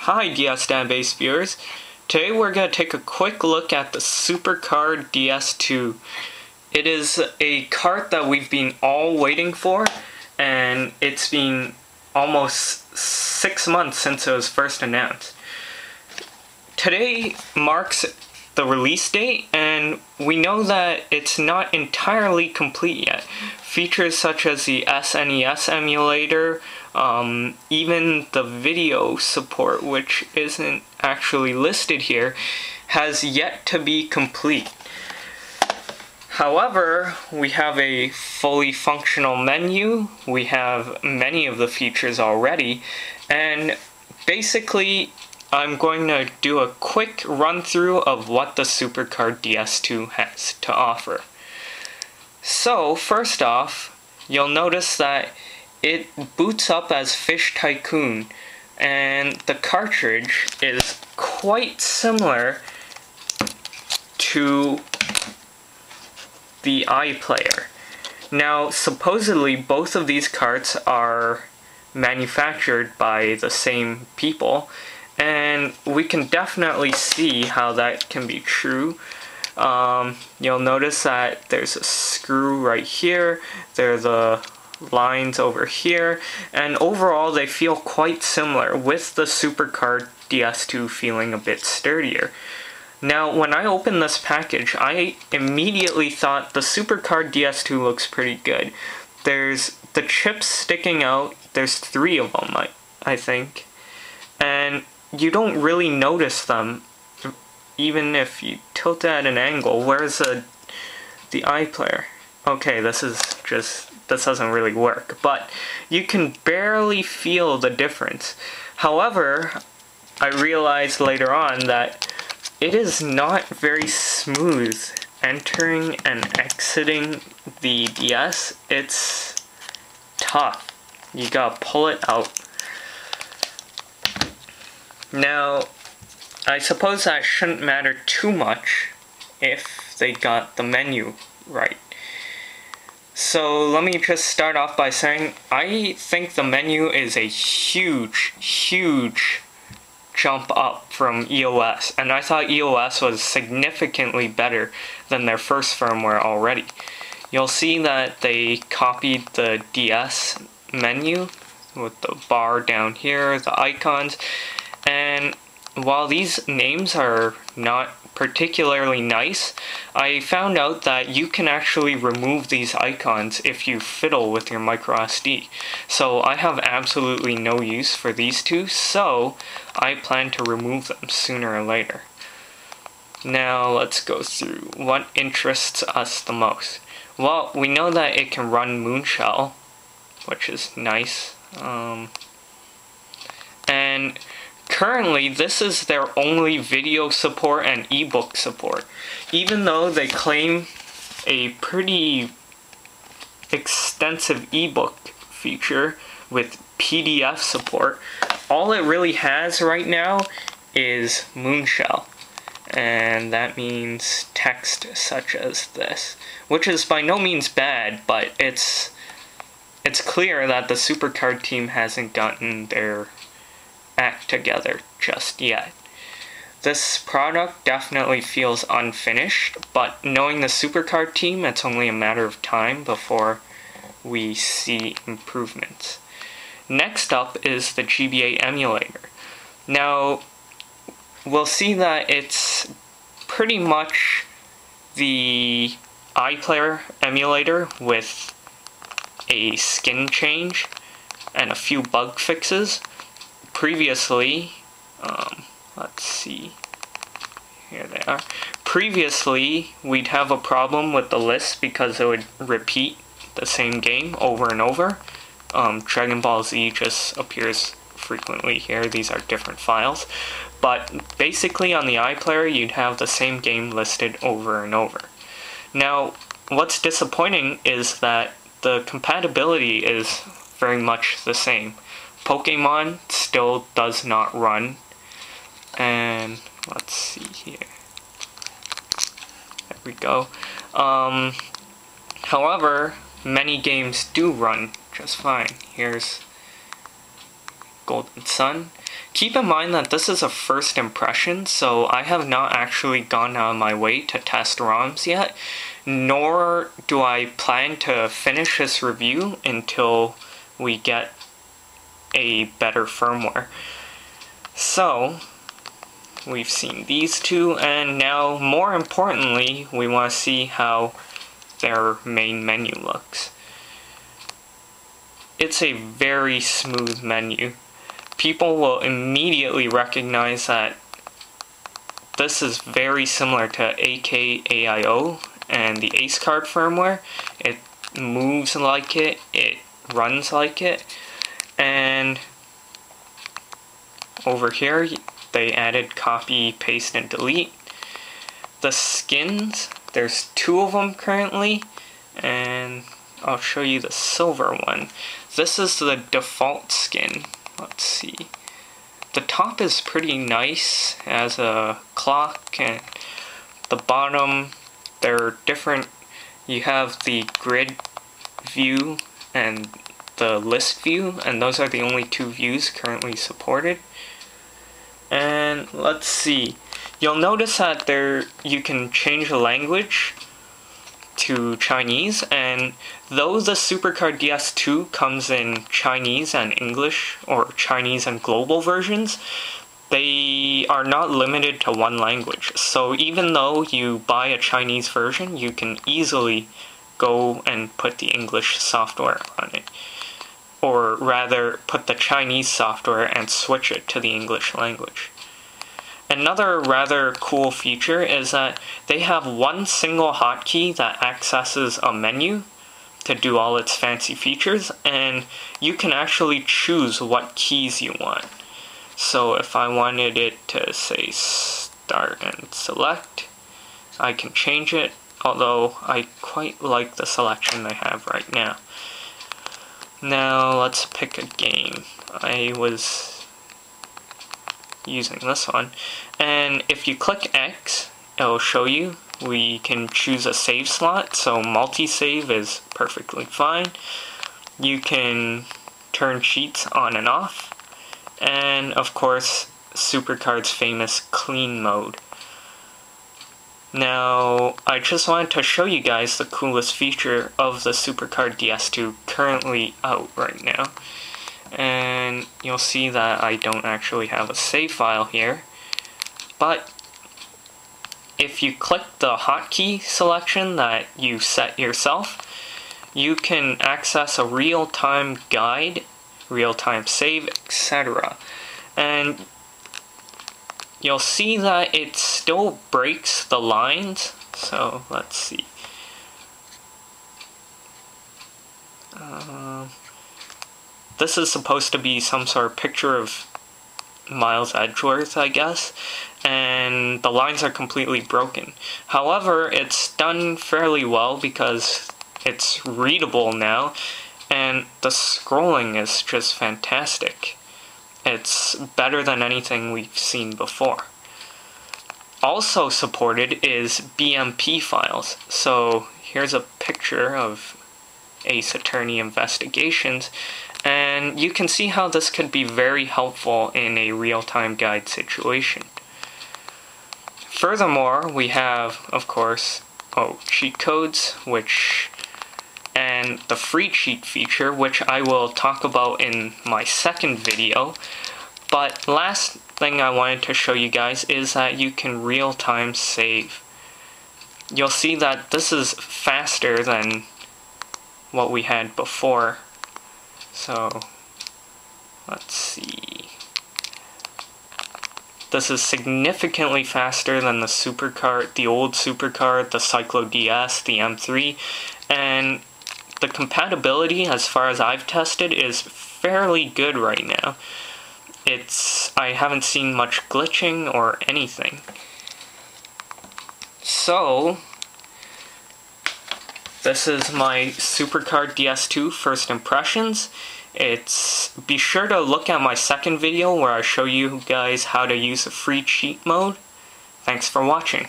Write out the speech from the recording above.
Hi DS database viewers. Today we're going to take a quick look at the Supercard DS TWO. It is a cart that we've been all waiting for, and it's been almost 6 months since it was first announced. Today marks the release date, and we know that it's not entirely complete yet. Features such as the SNES emulator, even the video support, which isn't actually listed here, has yet to be complete. However, we have a fully functional menu, we have many of the features already, and basically I'm going to do a quick run through of what the Supercard DS TWO has to offer. So first off, you'll notice that it boots up as Fish Tycoon, and the cartridge is quite similar to the iPlayer. Now, supposedly both of these carts are manufactured by the same people, and we can definitely see how that can be true. You'll notice that there's a screw right here, there's a lines over here, and overall they feel quite similar, with the Supercard DS TWO feeling a bit sturdier. Now, when I opened this package, I immediately thought the Supercard DS TWO looks pretty good. There's the chips sticking out, there's 3 of them, I think, and you don't really notice them even if you tilt it at an angle. Where's the iPlayer? Okay, this doesn't really work, but you can barely feel the difference. However, I realized later on that it is not very smooth entering and exiting the DS. It's tough. You gotta pull it out. Now, I suppose that shouldn't matter too much if they got the menu right. So let me just start off by saying I think the menu is a huge jump up from EOS, and I thought EOS was significantly better than their first firmware already. You'll see that they copied the DS menu with the bar down here, the icons, and while these names are not particularly nice, I found out that you can actually remove these icons if you fiddle with your microSD. So I have absolutely no use for these two, so I plan to remove them sooner or later. Now let's go through what interests us the most. Well, we know that it can run Moonshell, which is nice, and currently, this is their only video support and ebook support. Even though they claim a pretty extensive ebook feature with PDF support, all it really has right now is Moonshell. And that means text such as this, which is by no means bad, but it's clear that the Supercard team hasn't gotten their act together just yet. This product definitely feels unfinished, but knowing the Supercard team, it's only a matter of time before we see improvements. Next up is the GBA emulator. Now, we'll see that it's pretty much the iPlayer emulator with a skin change and a few bug fixes. Previously, let's see, here they are. Previously, we'd have a problem with the list because it would repeat the same game over and over. Dragon Ball Z just appears frequently here. These are different files. But basically on the iPlayer, you'd have the same game listed over and over. Now, what's disappointing is that the compatibility is very much the same. Pokemon still does not run, and let's see here. There we go. However, many games do run just fine. Here's Golden Sun. Keep in mind that this is a first impression, so I have not actually gone out of my way to test ROMs yet, nor do I plan to finish this review until we get a better firmware. So, we've seen these two, and now, more importantly, we want to see how their main menu looks. It's a very smooth menu. People will immediately recognize that this is very similar to AKAIO and the Ace card firmware. It moves like it, it runs like it, and over here they added copy, paste, and delete. The skins, there's 2 of them currently, and I'll show you the silver one. This is the default skin. Let's see. The top is pretty nice, it has a clock, and the bottom, they're different. You have the grid view and the list view, and those are the only 2 views currently supported. And let's see. You'll notice that you can change the language to Chinese, and though the Supercard DS2 comes in Chinese and English, or Chinese and global versions, they are not limited to one language. So even though you buy a Chinese version, you can easily go and put the English software on it. Or rather, put the Chinese software and switch it to the English language. Another rather cool feature is that they have one single hotkey that accesses a menu to do all its fancy features, and you can actually choose what keys you want. So if I wanted it to say start and select, I can change it, although I quite like the selection they have right now. Now let's pick a game. I was using this one, and if you click X, it'll show you we can choose a save slot, so multi-save is perfectly fine. You can turn cheats on and off, and of course Supercard's famous clean mode. Now, I just wanted to show you guys the coolest feature of the Supercard DS2 currently out right now. And you'll see that I don't actually have a save file here, but if you click the hotkey selection that you set yourself, you can access a real-time guide, real-time save, etc. And you'll see that it still breaks the lines, so let's see. This is supposed to be some sort of picture of Miles Edgeworth, I guess, and the lines are completely broken. However, it's done fairly well because it's readable now, and the scrolling is just fantastic. It's better than anything we've seen before. Also supported is BMP files. So here's a picture of Ace Attorney Investigations, and you can see how this could be very helpful in a real-time guide situation. Furthermore, we have, of course, cheat codes, and the free cheat feature, which I will talk about in my second video. But last thing I wanted to show you guys is that you can real-time save. You'll see that this is faster than what we had before. So, let's see. This is significantly faster than the Supercard, the old Supercard, the Cyclo DS, the M3, and the compatibility, as far as I've tested, is fairly good right now. I haven't seen much glitching or anything. So, this is my Supercard DS2 first impressions. Be sure to look at my second video where I show you guys how to use a free cheat mode. Thanks for watching.